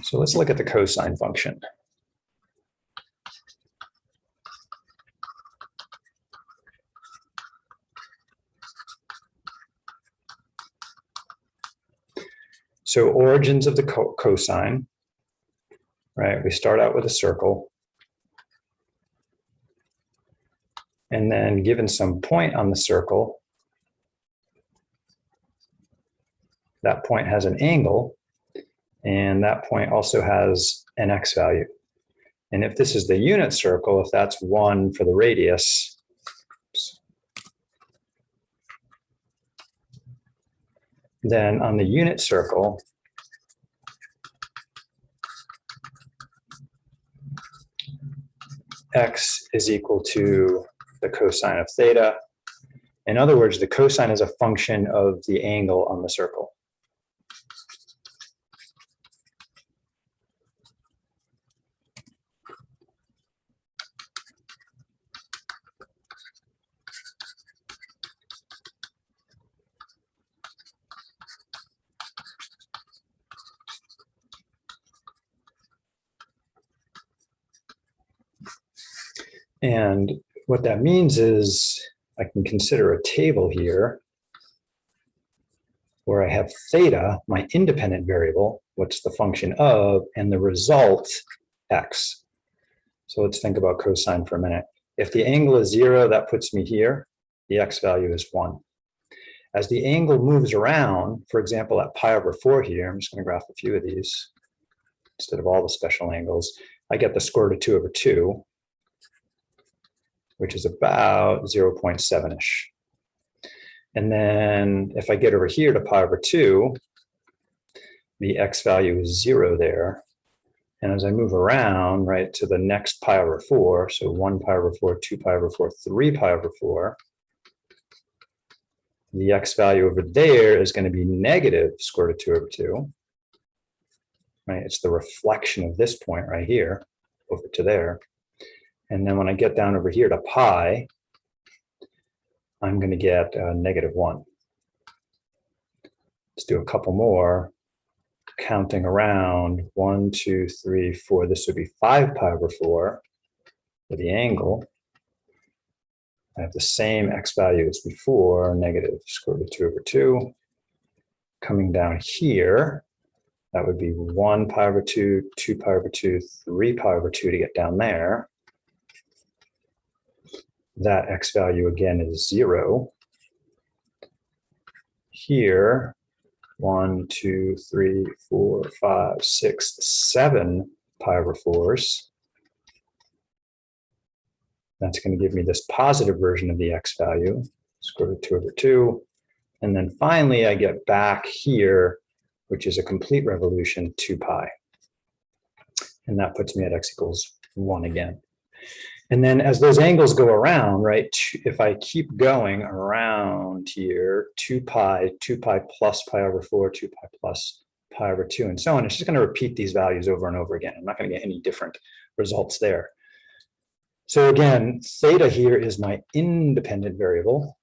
So let's look at the cosine function. So origins of the cosine, right? We start out with a circle. And then given some point on the circle, that point has an angle, and that point also has an x value. And if this is the unit circle, if that's 1 for the radius, then on the unit circle, x is equal to the cosine of theta. In other words, the cosine is a function of the angle on the circle. And what that means is I can consider a table here where I have theta, my independent variable, what's the function of, and the result, x. So let's think about cosine for a minute. If the angle is 0, that puts me here. The x value is 1. As the angle moves around, for example, at pi over 4 here, I'm just going to graph a few of these instead of all the special angles, I get the square root of 2 over 2. Which is about 0.7-ish. And then if I get over here to pi over 2, the x value is 0 there. And as I move around, right, to the next pi over 4, so 1 pi over 4, 2 pi over 4, 3 pi over 4, the x value over there is going to be negative square root of 2 over 2. Right? It's the reflection of this point right here over to there. And then when I get down over here to pi, I'm going to get negative 1. Let's do a couple more. Counting around, 1, 2, 3, 4. This would be 5 pi over 4 for the angle. I have the same x value as before, negative square root of 2 over 2. Coming down here, that would be 1 pi over 2, 2 pi over 2, 3 pi over 2 to get down there. That x value again is 0. Here, 1, 2, 3, 4, 5, 6, 7 pi over 4s. That's going to give me this positive version of the x value, square root of 2 over 2. And then finally, I get back here, which is a complete revolution, 2 pi. And that puts me at x equals 1 again. And then as those angles go around, right, if I keep going around here, 2 pi plus pi over 4, 2 pi plus pi over 2, and so on, it's just going to repeat these values over and over again. I'm not going to get any different results there. So again, theta here is my independent variable,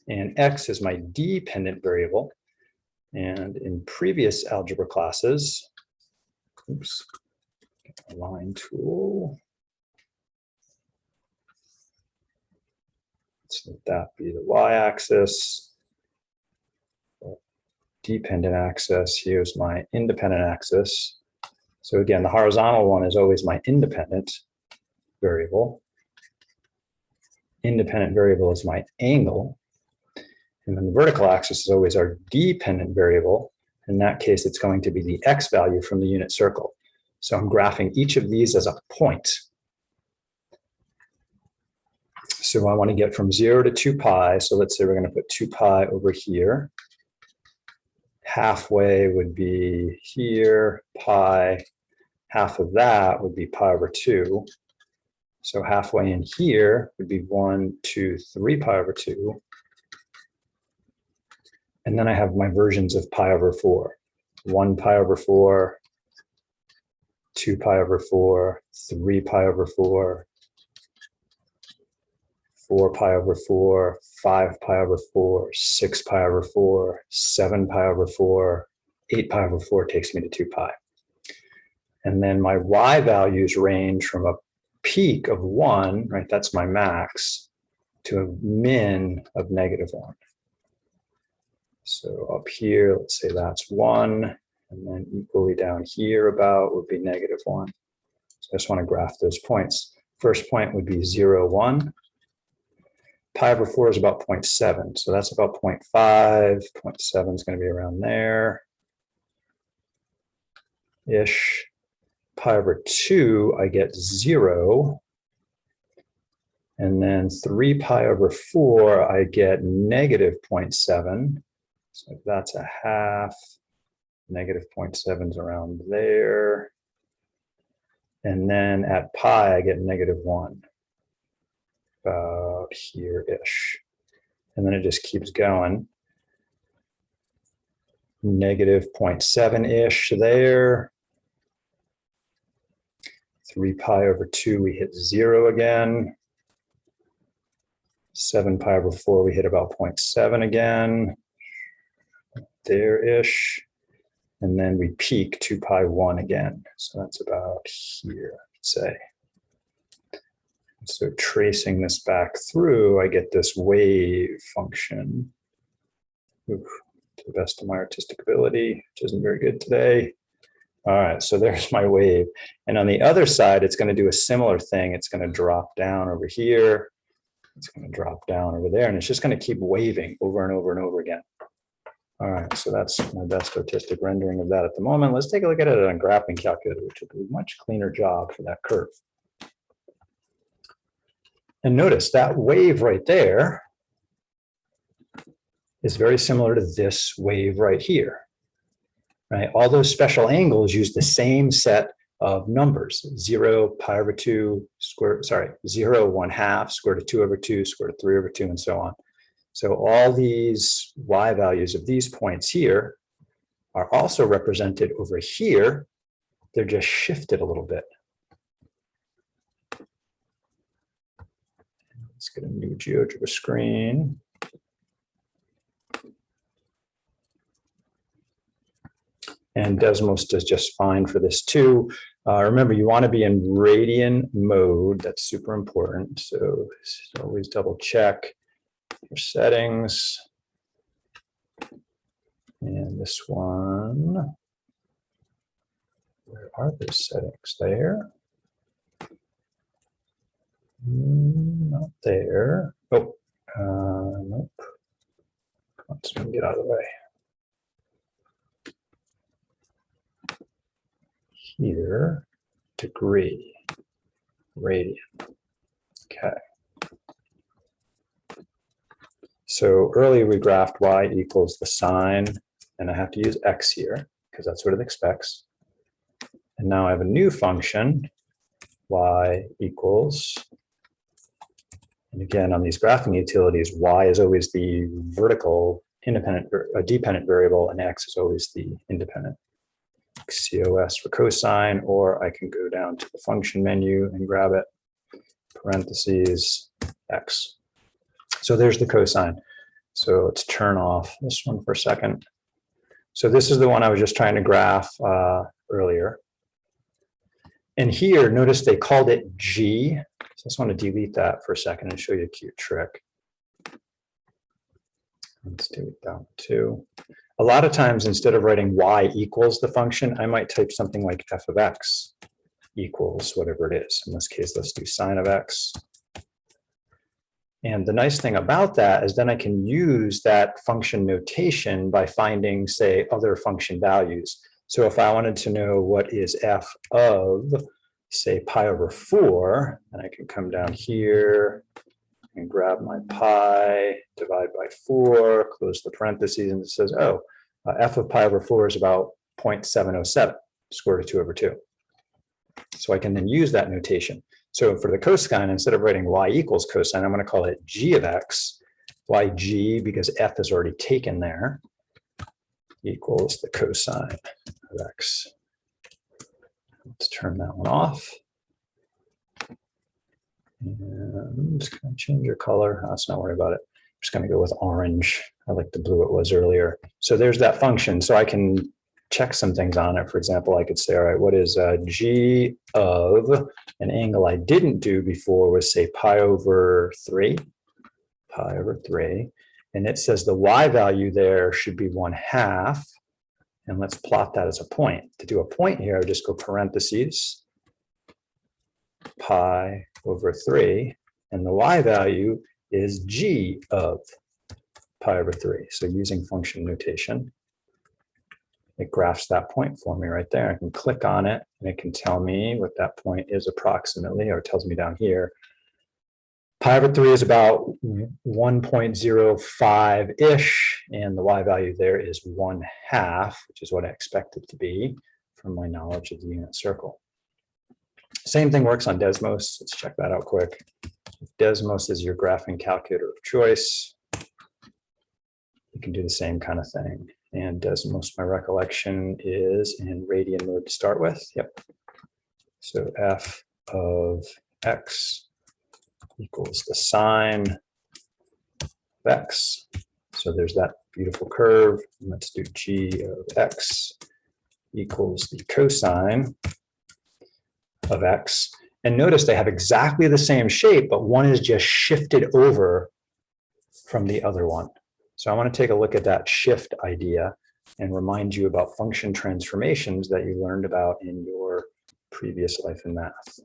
and x is my dependent variable. And in previous algebra classes, oops, get the line tool. So let that be the y-axis, dependent axis. Here's my independent axis. So again, the horizontal one is always my independent variable. Independent variable is my angle. And then the vertical axis is always our dependent variable. In that case, it's going to be the x value from the unit circle. So I'm graphing each of these as a point. So I want to get from 0 to 2 pi. So let's say we're going to put 2 pi over here. Halfway would be here, pi. Half of that would be pi over 2. So halfway in here would be 1, 2, 3 pi over 2. And then I have my versions of pi over 4. 1 pi over 4, 2 pi over 4, 3 pi over 4, 4 pi over 4, 5 pi over 4, 6 pi over 4, 7 pi over 4, 8 pi over 4 takes me to 2 pi. And then my y values range from a peak of 1, right, that's my max, to a min of -1. So up here, let's say that's 1, and then equally down here about would be -1. So I just want to graph those points. First point would be 0, 1. Pi over 4 is about 0.7, so that's about 0.5. 0.7 is going to be around there-ish. Pi over 2, I get 0. And then 3 pi over 4, I get -0.7. So that's a half. -0.7 is around there. And then at pi, I get -1. About here-ish. And then it just keeps going. -0.7-ish there. 3 pi over 2, we hit 0 again. 7 pi over 4, we hit about 0.7 again. There-ish. And then we peak 2 pi 1 again. So that's about here, I'd say. So tracing this back through, I get this wave function. Oof, to the best of my artistic ability, which isn't very good today. All right, so there's my wave. And on the other side, it's going to do a similar thing. It's going to drop down over here. It's going to drop down over there. And it's just going to keep waving over and over and over again. All right, so that's my best artistic rendering of that at the moment. Let's take a look at it on a graphing calculator, which will do a much cleaner job for that curve. And notice that wave right there is very similar to this wave right here, right? All those special angles use the same set of numbers: 0, pi over 2, 0, 1/2, square root of 2 over 2, square root of 3 over 2, and so on. So all these y values of these points here are also represented over here. They're just shifted a little bit. Let's get a new GeoGebra screen. And Desmos does just fine for this too. Remember, you want to be in radian mode. That's super important. So always double check your settings. And this one, where are those settings? There. Not there. Oh, nope. Let's get out of the way. Here, degree, radian. Okay. So earlier we graphed y equals the sine, and I have to use x here because that's what it expects. And now I have a new function, y equals, and again on these graphing utilities, y is always the vertical dependent variable, and x is always the independent. COS for cosine, or I can go down to the function menu and grab it, parentheses, x. So there's the cosine. So let's turn off this one for a second. So this is the one I was just trying to graph earlier. And here, notice they called it G. So I just want to delete that for a second and show you a cute trick. Let's delete that too. A lot of times, instead of writing y equals the function, I might type something like f of x equals whatever it is. In this case, let's do sine of x. And the nice thing about that is then I can use that function notation by finding, say, other function values. So if I wanted to know what is f of, say, pi over 4, then I can come down here and grab my pi, divide by 4, close the parentheses, and it says, oh, f of pi over 4 is about 0.707, square root of 2 over 2. So I can then use that notation. So for the cosine, instead of writing y equals cosine, I'm going to call it g of x, yg, because f is already taken there, equals the cosine of x. Let's turn that one off. And I'm just going to change your color. Let's not worry about it. I'm just going to go with orange. I like the blue it was earlier. So there's that function. So I can check some things on it. For example, I could say, all right, what is g of an angle I didn't do before was, say, pi over 3. Pi over 3. And it says the y value there should be 1/2. And let's plot that as a point. To do a point here, I would just go parentheses, pi over 3. And the y value is g of pi over 3. So using function notation, it graphs that point for me right there. I can click on it, and it can tell me what that point is approximately, or it tells me down here. Pi over 3 is about 1.05-ish, and the y value there is 1/2, which is what I expect it to be from my knowledge of the unit circle. Same thing works on Desmos. Let's check that out quick. Desmos is your graphing calculator of choice. You can do the same kind of thing. And Desmos, my recollection, is in radian mode to start with. Yep. So f of x equals the sine of x. So there's that beautiful curve. Let's do g of x equals the cosine of x. And notice they have exactly the same shape, but one is just shifted over from the other one. So I want to take a look at that shift idea and remind you about function transformations that you learned about in your previous life in math.